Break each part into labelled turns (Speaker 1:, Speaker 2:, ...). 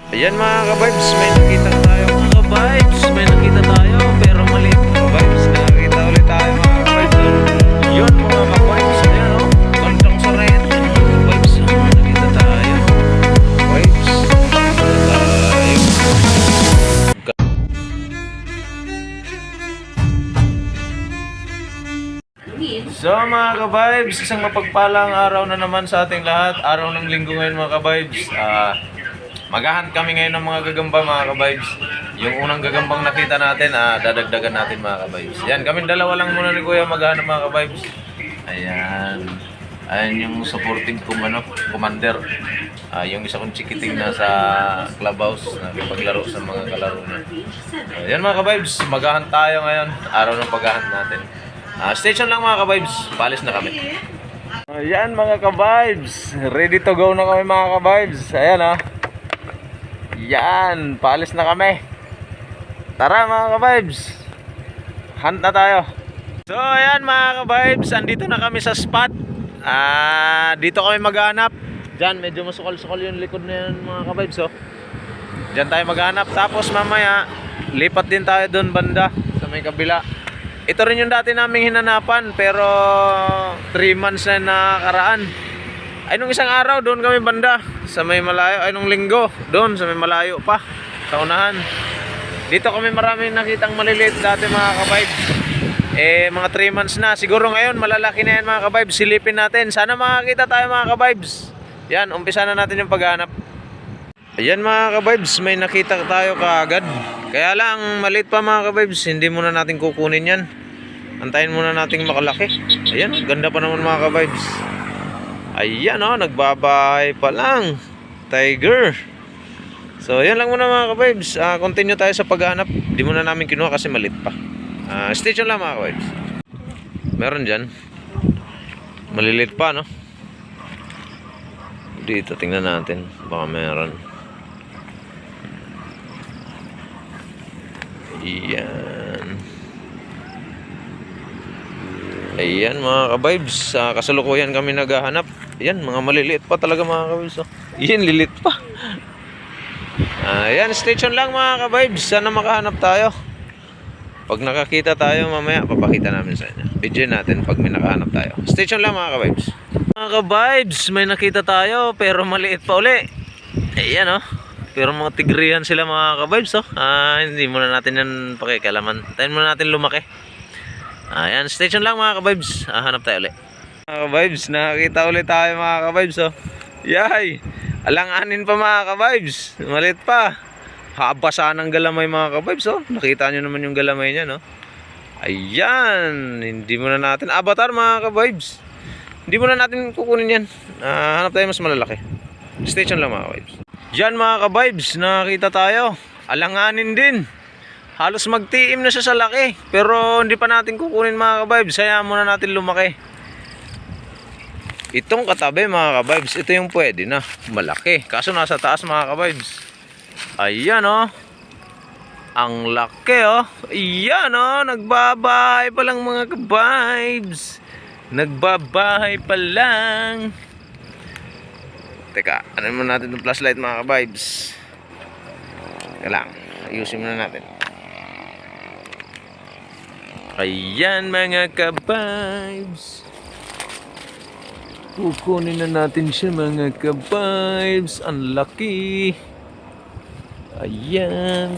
Speaker 1: Ayan mga ka-vibes, may nakita tayo mga ka-vibes. May nakita tayo pero maliit mga ka-vibes. Nakakita ulit tayo mga ka-vibes. Yun mga ka-vibes. Ayan o, kantang saret. Ka-vibes, nakita tayo. Vibes, nakita tayo. So mga ka-vibes, isang mapagpalang araw na naman sa ating lahat. Araw ng linggo ngayon mga ka-vibes. Maghahunt kami ngayon ng mga gagamba mga ka-vibes. Yung unang gagambang nakita natin, dadagdagan natin mga ka-vibes. Yan, kami dalawa lang muna ni Kuya maghahanap mga ka-vibes. Ayan. Ayan yung supporting commander. Yung isa kong chikiting na sa clubhouse na paglaro sa mga kalaro na. Ayan mga ka-vibes, maghahunt tayo ngayon. Araw ng paghahunt natin. Station lang mga ka-vibes, palis na kami. Ayan mga ka-vibes, ready to go na kami mga ka-vibes. Ayan Yan, paalis na kami. Tara mga ka-vibes, hunt na tayo. So ayan mga ka-vibes, andito na kami sa spot. Dito kami maghanap. Diyan, medyo masukol-sukol yung likod na yan mga ka-vibes Diyan tayo maghanap. Tapos mamaya, lipat din tayo doon banda sa may kabila. Ito rin yung dati naming hinanapan, pero 3 months na nakaraan. Ay nung isang araw doon kami banda sa may malayo, ay nung linggo doon sa may malayo pa sa unahan. Dito kami maraming nakitang maliliit dati mga ka-vibes. Mga 3 months na, siguro ngayon malalaki na yan mga ka-vibes. Silipin natin, sana makakita tayo mga ka-vibes. Yan, umpisa na natin yung paghanap. Ayan mga ka-vibes, may nakita tayo kaagad. Kaya lang maliit pa mga ka-vibes, hindi muna natin kukunin yan. Antayin muna nating makalaki. Ayan, ganda pa naman mga ka-vibes. Ayan nagbabahay pa lang. Tiger. So yan lang muna mga ka-vibes. Continue tayo sa paghahanap. Di muna namin kinuha kasi malit pa. Station lang mga ka-vibes. Meron dyan. Malilit pa Dito tingnan natin. Baka meron. Ayan mga ka-vibes, kasalukuyan kami naghahanap. Ayan, mga maliliit pa talaga mga ka-vibes Ayan, lilit pa. Ayan, station lang mga ka-vibes. Sana makahanap tayo. Pag nakakita tayo mamaya, papakita namin sa inyo. Video natin pag may nakahanap tayo. Station lang mga ka-vibes. Mga ka-vibes, may nakita tayo pero maliit pa uli. Ayan pero mga tigrihan sila mga ka-vibes hindi muna natin yan pakikialaman. Tayo muna natin lumaki. Ayan, station lang mga ka-vibes. Hanap tayo ulit. Mga ka-vibes, nakakita ulit tayo mga ka-vibes Yay! Alanganin pa mga ka-vibes. Malit pa. Haba sana ng galamay mga ka-vibes Nakita nyo naman yung galamay niya Ayan, hindi muna natin avatar mga ka-vibes. Hindi muna natin kukunin yan. Hanap tayo mas malalaki. Station lang mga ka-vibes. Diyan mga ka-vibes, nakakita tayo. Alanganin din. Halos magtiim na siya sa laki. Pero hindi pa natin kukunin mga ka-vibes. Hayaan muna natin lumaki. Itong katabi mga ka-vibes, ito yung pwede na. Malaki. Kaso nasa taas mga ka-vibes. Ayan ang laki Ayan nagbabahay pa lang mga ka-vibes. Nagbabahay pa lang. Teka, ano muna natin itong flashlight mga ka-vibes. Teka lang, ayusin muna natin. Ayan mga ka-vibes. Kukunin na natin siya mga ka-vibes. Ang laki. Ayan.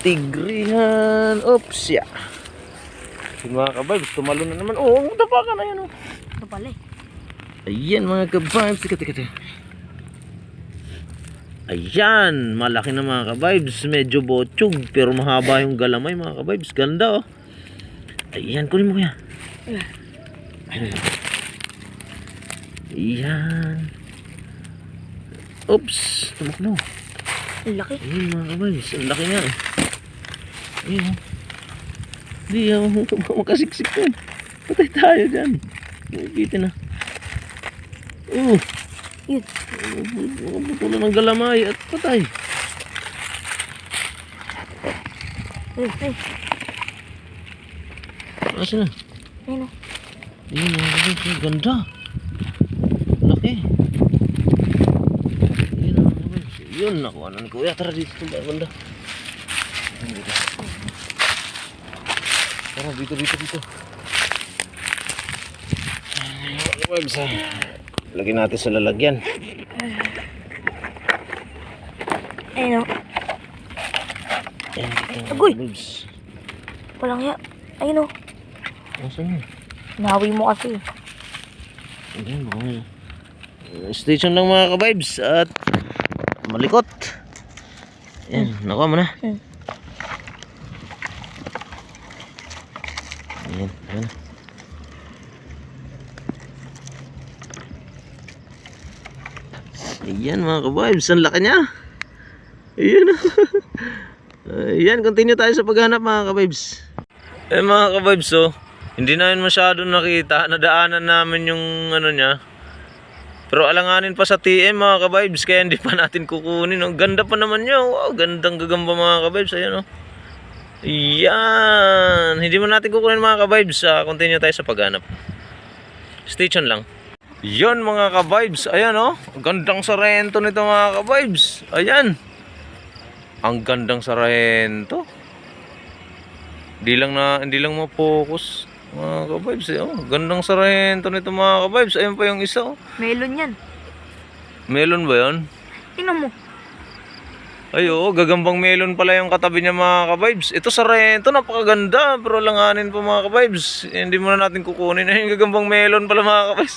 Speaker 1: Tigrihan. Oops ya. Mga ka-vibes, tumalo na naman. Dapa ka na yan
Speaker 2: Ito pala
Speaker 1: Ayan mga ka-vibes. Teka. Ayan, malaki na mga ka-vibes. Medyo botsog pero mahaba yung galamay mga ka-vibes. Ganda Ayan, kunin mo kuya. Ayan. Oops, tumakbo.
Speaker 2: Ang laki.
Speaker 1: Ayan mga ka-vibes, ang laki nga Ayan Hindi makasiksik yan. Patay tayo dyan. Nakikitin
Speaker 2: Yun.
Speaker 1: Putulan ng galamay at patay.
Speaker 2: Ay.
Speaker 1: Asan na?
Speaker 2: Ayun
Speaker 1: Ayan mga ka-vibes, ganda. Laki. Ayan mga ka-vibes. Yun, nakuha na ni Kuya. Tara dito, banda. Dito. Tara, dito. Webs, ha. Lagyan natin sa lalagyan.
Speaker 2: Ayun o.
Speaker 1: Ayan, dito.
Speaker 2: Agoy!
Speaker 1: Webs.
Speaker 2: Walang ya. Ayun o.
Speaker 1: Asan yun?
Speaker 2: Nahawi mo kasi.
Speaker 1: Ayan, baka station lang mga ka-vibes at malikot. Ayan, nakuha mo na. Ayan. Ayan mga ka-vibes, ang laki niya. Ayan. Ayan, continue tayo sa paghanap mga ka-vibes. Mga ka-vibes, hindi namin masyado nakita. Nadaanan namin yung ano niya. Pero alanganin pa sa TM mga ka-vibes, kaya hindi pa natin kukunin. Ang ganda pa naman niya. Wow, gandang gagamba mga ka-vibes. Ayan o. Yan. Hindi mo natin kukunin mga ka-vibes. Continue tayo sa paghanap. Stay tuned lang. Yan mga ka-vibes. Ayan o. Gandang sarento nito mga ka-vibes. Ayan. Ang gandang sarento. Hindi lang ma-focus mga ka-vibes. Gandang sarento nito mga ka-vibes. Ayan pa yung isa.
Speaker 2: Melon yan.
Speaker 1: Melon ba yun?
Speaker 2: Tingnan mo.
Speaker 1: Ay oo, gagambang melon pala yung katabi niya mga ka-vibes. Ito sarento, napakaganda. Pero langanin pa mga ka-vibes. Hindi muna natin kukunin. Ay, gagambang melon pala mga ka-vibes.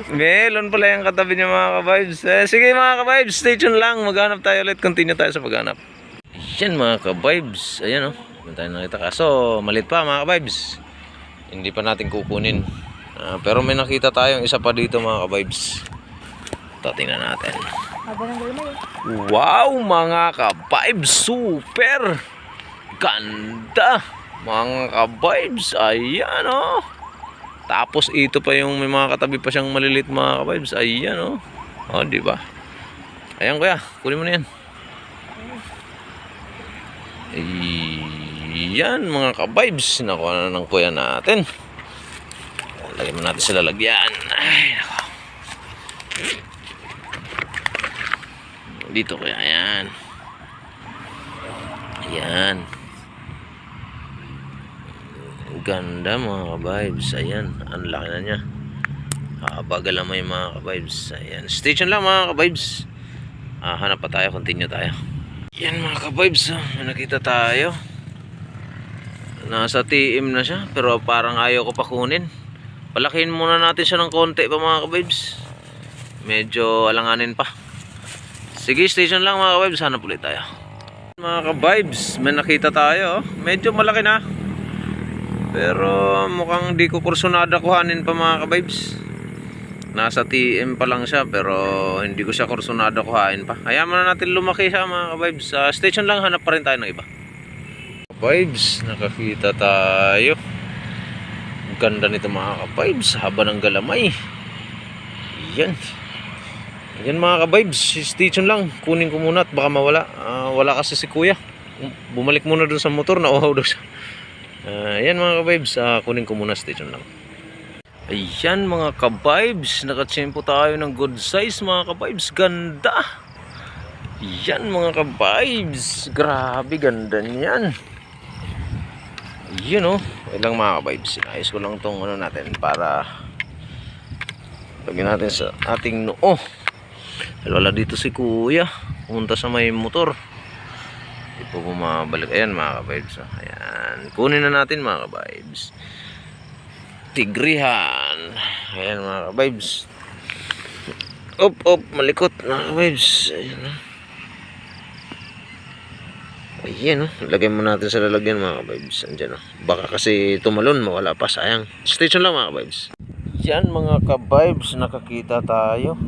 Speaker 1: Melon pala yung katabi niya mga ka-vibes. Sige mga ka-vibes, stay tuned lang. Maghanap tayo ulit. Continue tayo sa paghanap. Yan mga ka-vibes. Ayan o. Hindi tayo nakita. Kaso malit pa mga ka-vibes. Hindi pa natin kukunin. Pero may nakita tayong isa pa dito mga ka-vibes. Ito, tingnan natin.
Speaker 2: Haba ng galmay eh.
Speaker 1: Wow mga ka-vibes. Super ganda mga ka-vibes. Ayan o. Tapos ito pa yung may mga katabi pa siyang malilit mga ka-vibes. Ayan o. O diba. Ayan kuya. Kunin mo na yan. Ayan mga ka-vibes. Nakuha na ng kuya natin. Lagyan mo natin sa lalagyan. Ay nako. Dito kuya. Ayan. Ayan. Ganda mga ka-vibes. Ayan. Ang laki na niya. Bagal naman yung mga ka-vibes. Ayan. Stay tuned lang mga ka-vibes. Hanap pa tayo. Continue tayo. Yan mga ka-vibes, may nakita tayo. Nasa TM na siya, pero parang ayaw ko pa kunin. Palakihin muna natin siya ng konti pa mga ka-vibes. Medyo alanganin pa. Sige, station lang mga ka-vibes, hanap ulit tayo. Mga ka-vibes, may nakita tayo. Medyo malaki na. Pero mukhang di ko kursunada kuhanin pa mga ka-vibes. Nasa TM pa lang siya pero hindi ko siya kursunada kuhain pa. Hayaan na natin lumaki siya mga ka-vibes. Station lang, hanap pa rin tayo ng iba. Vibes, nakakita tayo. Ganda nito mga ka-vibes. Haba ng galamay. Yan. Yan mga ka-vibes. Station lang. Kunin ko muna at baka mawala. Wala kasi si kuya. Bumalik muna doon sa motor. Nauhaw doon siya. Yan mga ka-vibes. Kunin ko muna, station lang. Ayan mga ka-vibes, nakatsempo tayo ng good size mga ka-vibes, ganda. Ayan mga ka-vibes, grabe ganda niyan. Ayan o, ilang mga ka-vibes, sinayos ko lang itong ano natin para lagyan natin sa ating noo. Wala dito si kuya, pumunta sa may motor. Hindi po bumabalik. Ayan mga ka-vibes, ayan, kunin na natin mga ka-vibes. Tigrihan. Ayan mga ka-vibes. Op, malikot mga ka-vibes. Ayan o. Ayan o. Lagyan mo natin sa lalagyan mga ka-vibes. Andyan o. Baka kasi tumalon, mawala pa, sayang. Station lang mga ka-vibes. Yan mga ka-vibes, nakakita tayo.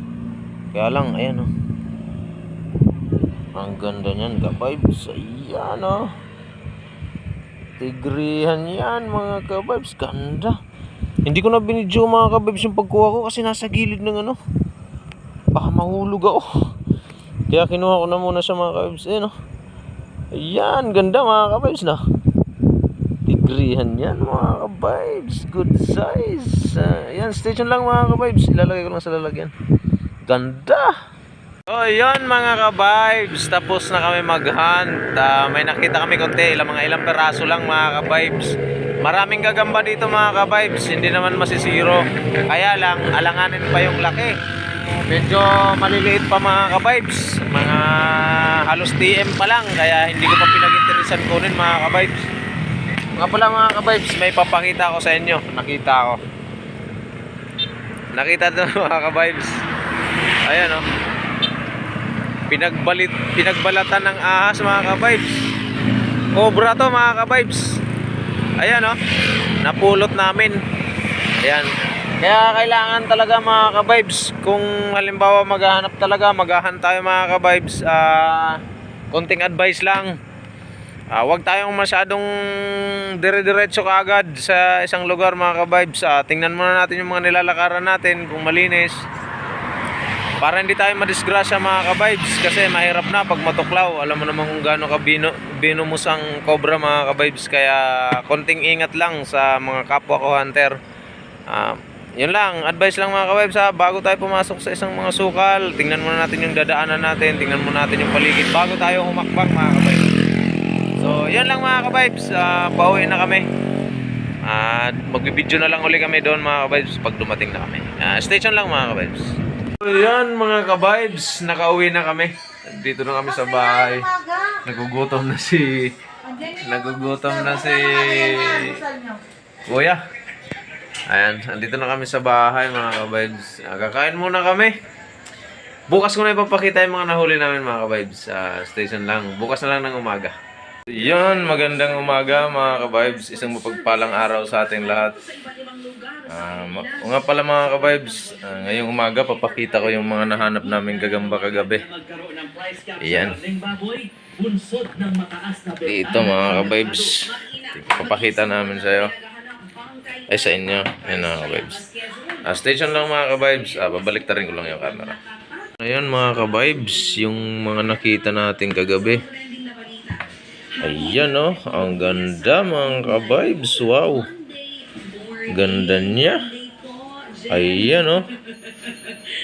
Speaker 1: Kaya lang, ayan o. Ang ganda niyan ka-vibes. Ayan o. Tigrihan yan mga ka-vibes. Ganda. Hindi ko na binidyo mga ka-vibes yung pagkuha ko kasi nasa gilid ng ano. Baka mahulog ako. Kaya kinuha ko na muna siya mga ka-vibes. Ayan o. Ayan, ganda mga ka-vibes na. Tigrihan yan mga ka-vibes. Good size. Ayan, station lang mga ka-vibes. Ilalagay ko lang sa lalagyan. Ganda. So yun mga ka-vibes, tapos na kami mag-hunt. May nakita kami konti, ilang peraso lang mga ka-vibes. Maraming gagamba dito mga ka-vibes, hindi naman masisiro. Kaya lang, alanganin pa yung laki. Medyo maliliit pa mga ka-vibes, mga halos TM pa lang, kaya hindi ko pa pinag-interesan kunin mga ka-vibes. Nga pala mga ka-vibes, may papakita ko sa inyo. Nakita doon mga ka-vibes. Ayan o. Pinagbalatan ng ahas mga ka-vibes. Cobra to mga ka-vibes. Ayan o. Napulot namin. Ayan. Kaya kailangan talaga mga ka-vibes, kung halimbawa maghahanap tayo mga ka-vibes, konting advice lang. Huwag tayong masyadong dire-diretso kaagad sa isang lugar mga ka-vibes. Tingnan muna natin yung mga nilalakaran natin kung malinis, para hindi tayo madisgrasya mga ka-vibes, kasi mahirap na pag matuklaw. Alam mo naman kung gaano ka binumus ang cobra mga ka-vibes. Kaya konting ingat lang sa mga kapwa ko hunter. Yun lang, advice lang mga ka-vibes bago tayo pumasok sa isang mga sukal, tingnan muna natin yung dadaanan natin, tingnan muna natin yung paligid bago tayo humakbang mga ka-vibes. So yun lang mga ka-vibes, pauwi na kami. Magbibideo na lang uli kami doon mga ka-vibes pag dumating na kami. Stay tuned lang mga ka-vibes. So yan mga ka-vibes, nakauwi na kami. Dito na kami sa bahay. Nagugutom na si Kuya. Ayan, andito na kami sa bahay mga ka-vibes. Kakain muna kami. Bukas ko na ipapakita yung mga nahuli namin mga ka-vibes. Station lang, bukas na lang ng umaga. Yan, magandang umaga mga ka-vibes. Isang mapagpalang araw sa ating lahat. O nga pala mga ka-vibes, ngayong umaga papakita ko yung mga nahanap namin gagamba kagabi. Ayan. Dito mga ka-vibes, papakita namin sa'yo. Ay sa inyo. Ayan mga ka-vibes. Station lang mga ka-vibes. Babalik ta rin ko lang yung camera. Ayan mga ka-vibes, yung mga nakita natin kagabi. Ayan o, ang ganda mga ka-vibes. Wow, ganda niya. Ayan o,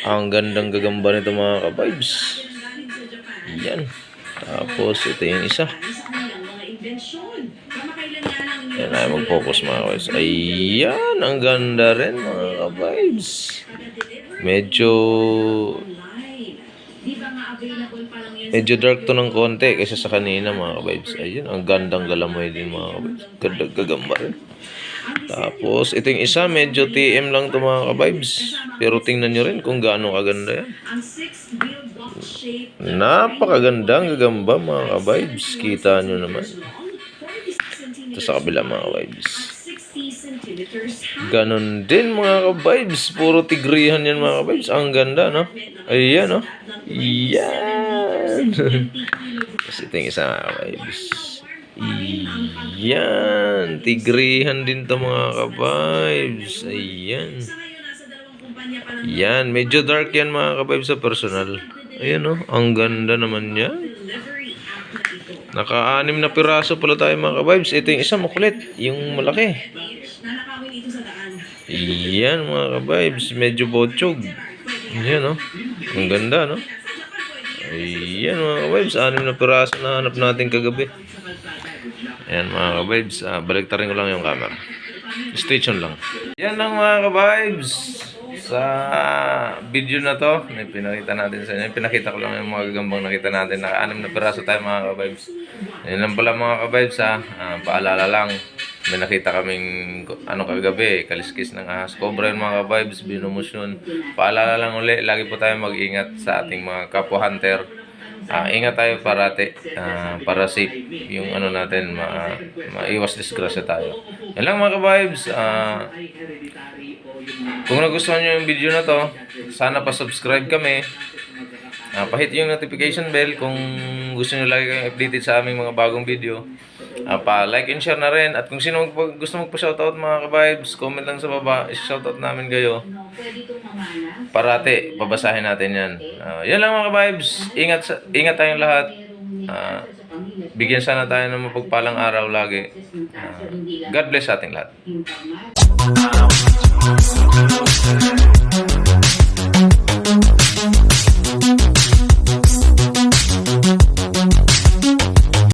Speaker 1: ang gandang gagamba nito mga ka-vibes. Ayan. Tapos ito yung isa. Ayan ay mag-focus mga ka-vibes. Ayan, ang ganda rin mga ka-vibes. Medyo dark to ng konti kaysa sa kanina mga ka-vibes. Ayun, ang gandang galamoy din mga ka-vibes. Gandang gagamba rin. Tapos, ito yung isa, medyo TM lang to mga ka-vibes. Pero tingnan nyo rin kung gaano kaganda yan. Napakagandang gagamba mga ka-vibes. Kita nyo naman. Ito sa kabila mga ka-vibes. Ganon din mga ka-vibes. Puro tigrihan yan mga ka-vibes. Ang ganda, no? Ayan, no? Yan. Kasi ito yung isa mga ka-vibes. Yan. Tigrihan din to mga ka-vibes. Ayan. Yan. Medyo dark yan mga ka-vibes sa personal. Ayan, no? Ang ganda naman yan. Naka-6 na piraso pala tayo mga ka-vibes. Ito yung isa makulit. Yung malaki. Yan mga ka-vibes. Medyo botsog. Yan, no? Ang ganda, no? Ayan mga ka-vibes. 6 na piraso na hanap natin kagabi. Ayan mga ka-vibes. Balik rin ko lang yung camera. Stay tuned lang. Yan lang mga ka-vibes. Sa video na to, pinakita natin sa inyo. Pinakita ko lang yung mga gagambang nakita natin. Naka-6 na piraso tayo mga ka-vibes. Yan lang pala mga ka-vibes ha. Paalala lang. May nakita kaming kagabi, kaliskis ng ahas. Cobra yun mga ka-vibes, binumus yun. Paalala lang uli, lagi po tayo mag-ingat sa ating mga kapwa hunter. Ingat tayo parati, para safe yung natin, maiwas disgrasya tayo. Yan lang mga ka-vibes. Kung nagustuhan nyo yung video na to, sana pa-subscribe kami. Pa-hit yung notification bell kung gusto nyo lagi kayong updated sa aming mga bagong video. Pa-like and share na rin. At kung sino gusto magpa-shoutout mga ka-vibes, comment lang sa baba, shoutout namin kayo. Parati, babasahin natin yan. Yan lang mga ka-vibes. Ingat tayong lahat. Bigyan sana tayo ng mapagpalang araw lagi. God bless sa ating lahat.